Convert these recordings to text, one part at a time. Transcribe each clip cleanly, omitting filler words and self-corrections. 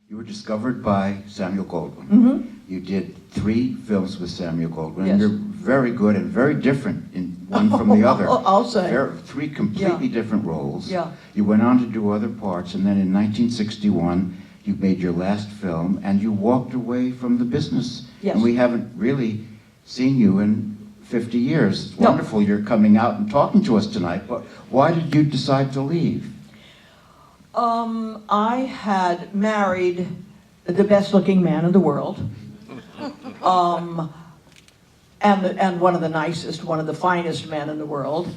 You were discovered by Samuel Goldwyn. Mm-hmm. You did 3 films with Samuel Goldwyn. Yes. And you're very good and very different in one from the other. I'll say. 3 completely different roles. Yeah. You went on to do other parts, and then in 1961, you made your last film, and you walked away from the business. Yes. And we haven't really seen you in 50 years. It's No. wonderful you're coming out and talking to us tonight, but why did you decide to leave? I had married the best-looking man in the world, and one of the nicest, one of the finest men in the world.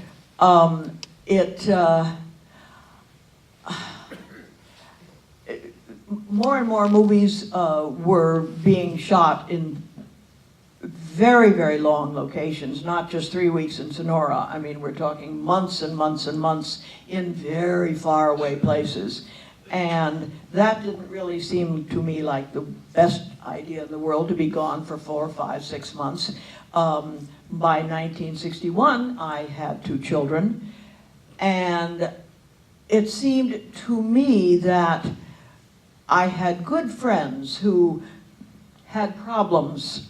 More and more movies were being shot in very, very long locations, not just 3 weeks in Sonora. I mean, we're talking months and months and months in very far away places. And that didn't really seem to me like the best idea in the world, to be gone for 4, 5, 6 months. By 1961, I had 2 children, and it seemed to me that I had good friends who had problems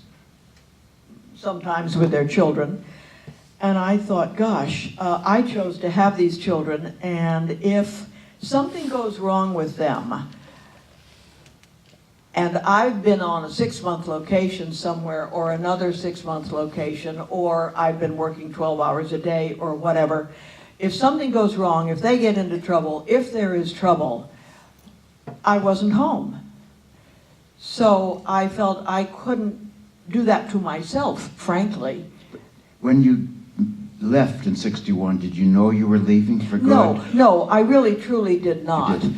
sometimes with their children, and I thought, gosh, I chose to have these children, and if something goes wrong with them, and I've been on a 6-month location somewhere, or another 6-month location, or I've been working 12 hours a day, or whatever, if something goes wrong, if they get into trouble, if there is trouble, I wasn't home. So I felt I couldn't do that to myself, frankly. When you left in 61, did you know you were leaving for good? No, I really truly did not. You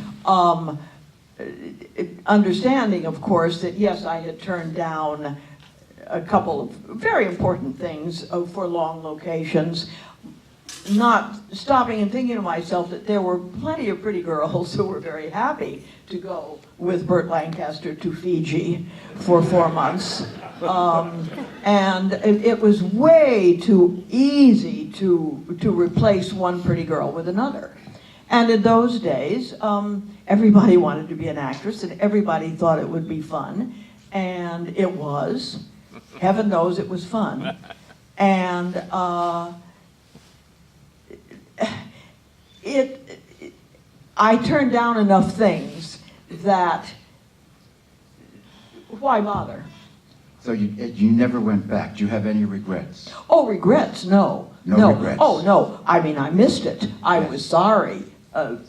didn't. Understanding, of course, that yes, I had turned down a couple of very important things for long locations, not stopping and thinking to myself that there were plenty of pretty girls who were very happy to go with Burt Lancaster to Fiji for 4 months. And it was way too easy to replace one pretty girl with another. And in those days, everybody wanted to be an actress, and everybody thought it would be fun, and it was. Heaven knows it was fun. And I turned down enough things that, why bother? So you never went back. Do you have any regrets? Oh, regrets? No. No regrets? Oh, no. I mean, I missed it. I was sorry.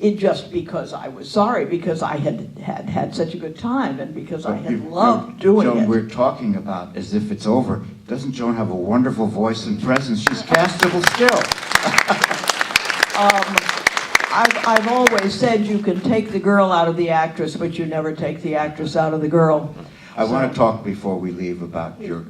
It just because I was sorry, because I had such a good time, and because I had loved doing Joan, it. we're talking about as if it's over. Doesn't Joan have a wonderful voice and presence? She's castable still. I've always said you can take the girl out of the actress, but you never take the actress out of the girl. I want to talk before we leave about your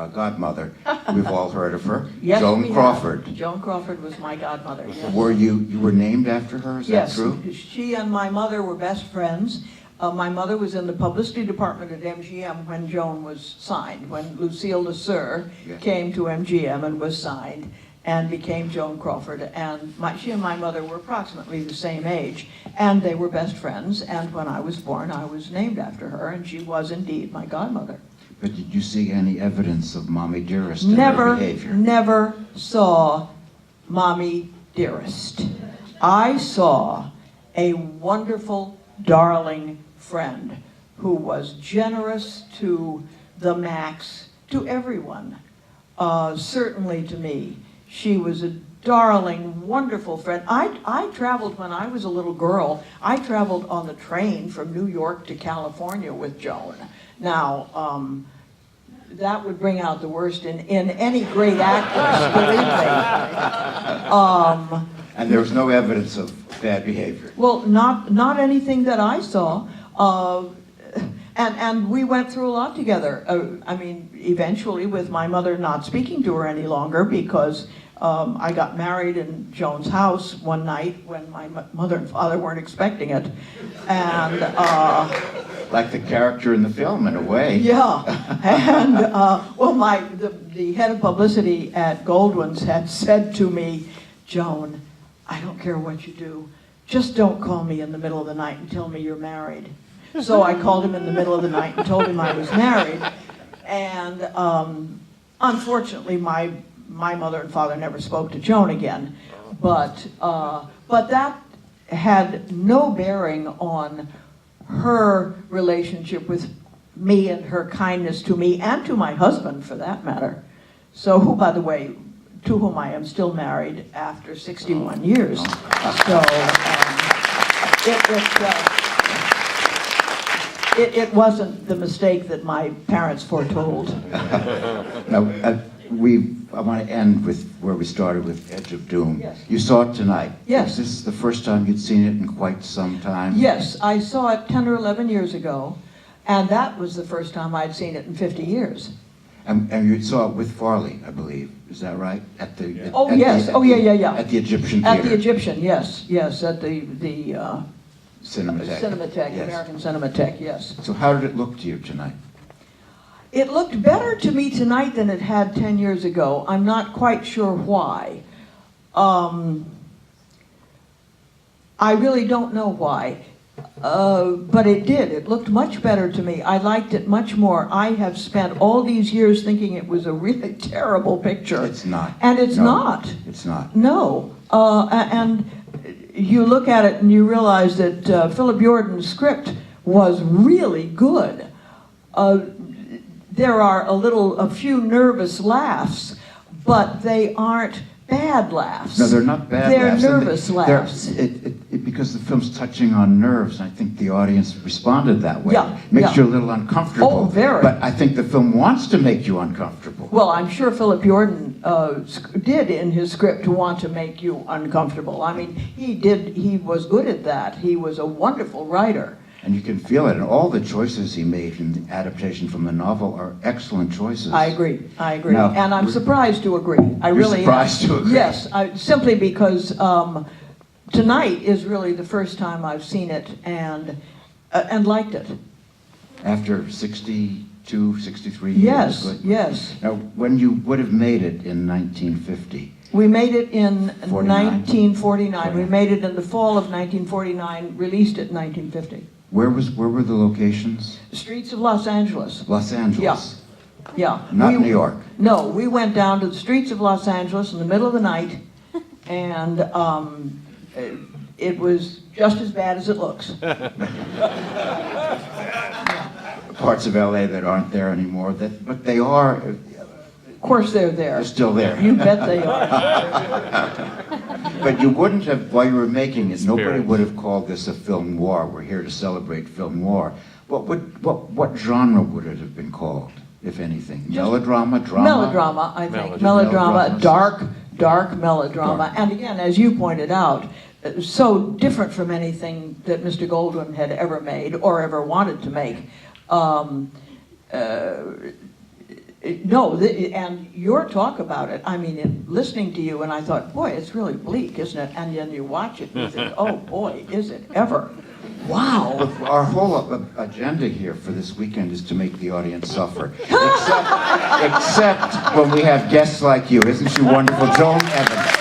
godmother. We've all heard of her. Yes, Joan we have. Crawford. Joan Crawford was my godmother, yes. You were named after her? Is that true? Yes, she and my mother were best friends. My mother was in the publicity department at MGM when Joan was signed, when Lucille LeSueur came to MGM and was signed and became Joan Crawford. And she and my mother were approximately the same age, and they were best friends. And when I was born, I was named after her, and she was indeed my godmother. But did you see any evidence of Mommy Dearest in her behavior? Never saw Mommy Dearest. I saw a wonderful, darling friend who was generous to the max, to everyone, certainly to me. She was a darling, wonderful friend. I traveled when I was a little girl. I traveled on the train from New York to California with Joan. Now, that would bring out the worst in any great actress, believe me. And there was no evidence of bad behavior? Well, not anything that I saw. And we went through a lot together. I mean, eventually with my mother not speaking to her any longer, because I got married in Joan's house one night when my mother and father weren't expecting it. And like the character in the film, in a way. yeah. And well, the head of publicity at Goldwyn's had said to me, Joan, I don't care what you do, just don't call me in the middle of the night and tell me you're married. So I called him in the middle of the night and told him I was married. And unfortunately, my mother and father never spoke to Joan again. But that had no bearing on her relationship with me and her kindness to me and to my husband, for that matter. So, who, by the way, to whom I am still married after 61 years. So it wasn't the mistake that my parents foretold. Now, I want to end with where we started with Edge of Doom. Yes. You saw it tonight. Yes. Is this the first time you'd seen it in quite some time? Yes, I saw it 10 or 11 years ago, and that was the first time I'd seen it in 50 years. And you saw it with Farley, I believe. Is that right? At the Yeah. At the Egyptian At Theater. the Egyptian, yes, at the Cinematheque. Cinematheque, Yes. American Cinematheque, yes. So how did it look to you tonight? It looked better to me tonight than it had 10 years ago. I'm not quite sure why. I really don't know why. But it did. It looked much better to me. I liked it much more. I have spent all these years thinking it was a really terrible picture. It's not. And it's No, not. It's not. No. And you look at it and you realize that Philip Jordan's script was really good. There are a few nervous laughs, but they aren't bad laughs. No, they're not bad they're laughs. They're nervous laughs. Because the film's touching on nerves, I think the audience responded that way. Yeah, Makes yeah. you a little uncomfortable. Oh, very. But I think the film wants to make you uncomfortable. Well, I'm sure Philip Jordan did in his script want to make you uncomfortable. I mean, he was good at that. He was a wonderful writer. And you can feel it. And all the choices he made in the adaptation from the novel are excellent choices. I agree. Now, and I'm surprised to agree. You're really surprised am. to agree? Yes, simply because tonight is really the first time I've seen it and liked it. After 62, 63 years. Yes, Good. yes. Now, when you would have made it in 1950, We made it in 49? 1949. We made it in the fall of 1949, released it in 1950. where were the locations? The streets of Los Angeles. Los Angeles. Yeah. Not New York. No, we went down to the streets of Los Angeles in the middle of the night, and it was just as bad as it looks. Parts of LA that aren't there anymore, but they are. Of course they're there. They're still there. You bet they are. But you wouldn't have, while you were making it, nobody Spirit. would have called this a film noir. We're here to celebrate film noir. What genre would it have been called, if anything? Melodrama, drama? Melodrama, I think. Melodrama. Dark melodrama. And again, as you pointed out, so different from anything that Mr. Goldwyn had ever made or ever wanted to make. And your talk about it, I mean, listening to you, and I thought, boy, it's really bleak, isn't it? And then you watch it and you think, oh boy, is it ever. Wow. Our whole agenda here for this weekend is to make the audience suffer. Except when we have guests like you. Isn't she wonderful? Joan Evans.